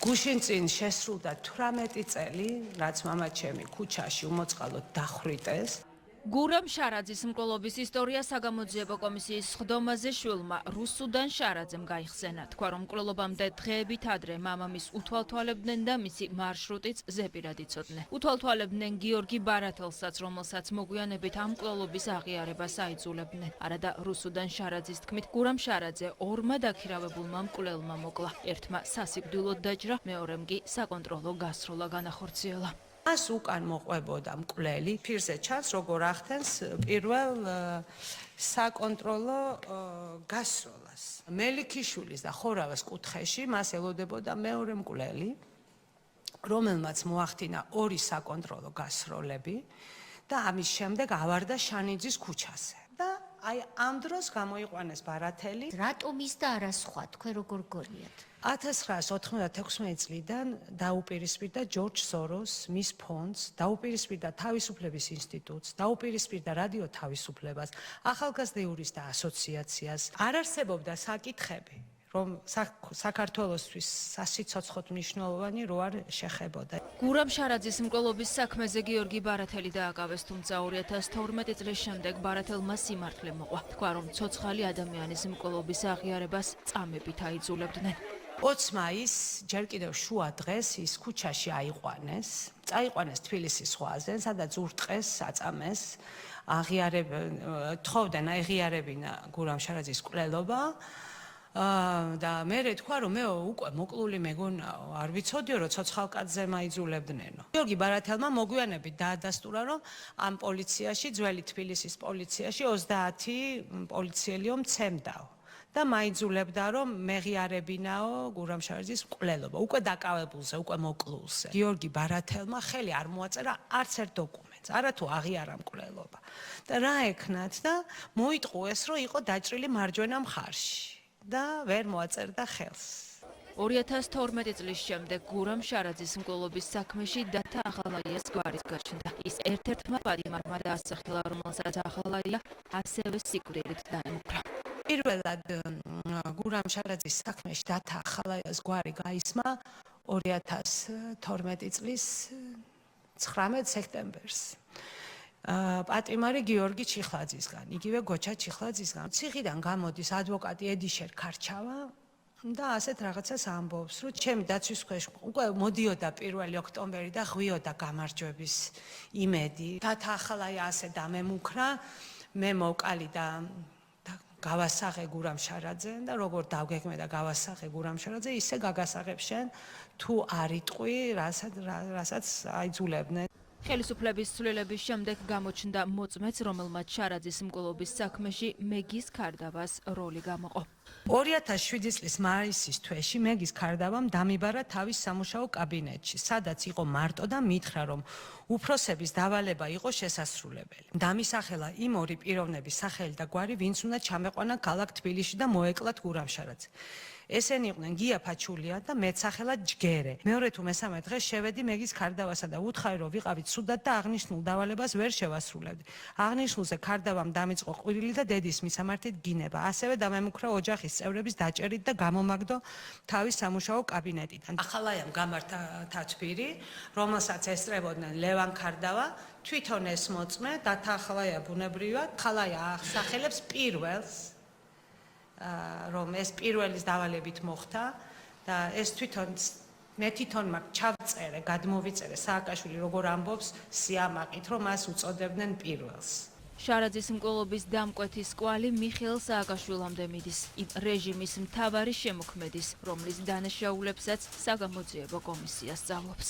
გუშინ წინ შესრულდა 18 წელი, რაც მამაჩემი ქუჩაში უმოწყალოდ დახვრიტეს. გურამ შარაძის მკვლობის ისტორია საგამოძიებო კომისიის სხდომაზე შვილმა რუსუდან შარაძემ გაიხსენა. თქვა, რომ მკვლობამდე დღეებით ადრე მამამის უთვალთვალებდნენ და მისი მარშრუტიც ზეპირად იცოდნენ. უთვალთვალებდნენ გიორგი ბარათელსაც, რომელსაც მოგვიანებით ამ მკვლობის აღიარებას აიძულებდნენ. არადა რუსუდან შარაძის თქმით, გურამ შარაძე ორმა დაქირავებულმა მკვლელმა მოკლა. ერთმა სასიკვდილოდ დაჭრა, მეორემ კი საკონტროლო გასროლა განახორციელა. მას უკან მოყვებოდა მკვლელი, ფირზე ჩანს, როგორ ახდენს პირველ საკონტროლო გასროლას. მელიქიშვილის და ხორავას კუთხეში მას ელოდებოდა მეორე მკვლელი, რომელმაც მოახდინა ორი საკონტროლო გასროლები და ამის შემდეგ ავარდა შანიძის ქუჩაზე. და აი ამ დროს გამოიყვანეს ბარათელი. რატომ ის და არა სხვა, თქვენ როგორ გონიათ? 1996 წლიდან დაუპირისპირდა ჯორჯ სოროს, მის ფონდს, დაუპირისპირდა თავისუფლების ინსტიტუტს, დაუპირისპირდა რადიო თავისუფლებას, ახალგაზრდა იურისტთა ასოციაციას. არ არსებობდა საკითხები, რომ საქართველოსთვის სასიცოცხლოდ მნიშვნელოვანი რო არ შეხებოდა. გურამ შარაძის მკვლობის საქმეზე გიორგი ბარათელი დააკავეს, თუმცა 2012 წლის შემდეგ ბარათელმა სიმართლე მოყვა. თქვა, რომ ცოცხალი ადამიანის მკვლობის აღიარებას წამებით აიძულებდნენ. 20 მაისს ჯერ კიდევ შუა დღეს ის ქუჩაში აიყვანეს, წაიყვანეს თბილისის ზღვაზე, სადაც ურტყეს, აწამეს, თხოვდნენ აიღიარებინა გურამ შარაძის მკვლელობა. და მე თქვა, რომ მე უკვე მოკლული მეგონაო, არ ვიცოდიო, რომ ცოცხალ კაცზე მაიძულებდნენო. გიორგი ბარათელმა მოგვიანებით დაადასტურა, რომ ამ პოლიციაში, ძველი თბილისის პოლიციაში 30 პოლიციელიო მცემდაო. და მაიძულებდა, რომ მეღიარებინაო გურამ შარაძის მკვლელობა, უკვე დაკავებულზე, უკვე მოკლულზე. გიორგი ბარათელმა ხელი არ მოაწერა არც ერთ დოკუმენტს, არათუ აღიარა მკვლელობა. და რა ეკნათ და მოიტყუეს, რომ იყო დაჭრილი მარჯვენა მხარში. და ვერ მოაწერდა ხელს. 2012 წლის შემდეგ გურამ შარაძის მკვლობის საქმეში დათა ახალაიას გვარის გაჩნდა. ის ერთ-ერთმა პატიმარმა დაასახელა, რომელსაც ახალაია ასევე სიკვდილით დაემუქრა. პირველად გურამ შარაძის საქმეში დათა ახალაიას გვარი გაისმა 2012 წლის 19 სექტემბერს. პატიმარი გიორგი ჩიხლაძისგან, იგივე გოჩა ჩიხლაძისგან. ციხიდან გამოდის ადვოკატი ედიშერ ქარჩავა და ასეთ რაღაცას ამბობს, რომ ჩემი დაცვის ქვეშ უკვე მოდიოდა 1 ოქტომბერი და ღვიოდა გამარჯვების იმედი. დათა ახალაია ასე დამემუქრა, მე მოვკალი და გავასაღე გურამ შარაძე და როგორ დავგეგმე და გავასაღე გურამ შარაძე, ისე გაგასაღებ შენ თუ არ იტყვი, რასაც აიძულებდნენ. ხელისუფლების ცვლილების შემდეგ გამოჩნდა მოწმეც, რომელმაც შარაძის მკვლობის საქმეში მეგის ქარდავას როლი გამოყო. 2007 წლის მაისის თვეში მეგის ქარდავამ დამიბარა თავის სამუშაო კაბინეტში, სადაც იყო მარტო და მითხრა, რომ უფროსების დავალება იყო შესასრულებელი. დამისახელა იმ ორი პიროვნების სახელი და გვარი, ვინც უნდა ჩამეყვანა ქალაქ თბილისში და მოეკლათ გურამ შარაძე. ესენი იყვნენ გია ფაჩულია და მეცახელად ჯგერე. მეორე თუ მესამე დღეს შევედი მეგის ქარდავასა და უთხარი, რომ ვიყავით ცუდად და აღნიშნულ დავალებას ვერ შევასრულებდი. აღნიშნულზე ქარდავამ დამიწყო ყვირილი და დედის მისამართით გინება. ასევე დამემუქრა ოჯახის წევრების დაჭერით და გამომაგდო თავის სამუშაო კაბინეტიდან. ახალაიამ გამართა თათბირი, რომელსაც ესწრებოდნენ ლევან ქარდავა, თვითონ ეს მოწმე, დათა ახალაია ბუნებრივად, ახალაია ახსახელებს პირველს, რომ ეს პირველის დავალებით მოხდა და ეს მე თვითონ მაგ ჩავწერე, გადმოვიწერე სააკაშვილი როგორ ამბობს სიამაყით, რომ მას უწოდებდნენ პირველს. შარაძის მკვლობის დამკვეთის კვალი მიხეილ სააკაშვილამდე მიდის, იმ რეჟიმის მთავარი შემოქმედის, რომლის დანაშაულებსაც საგამოძიებო კომისია სწავლობს.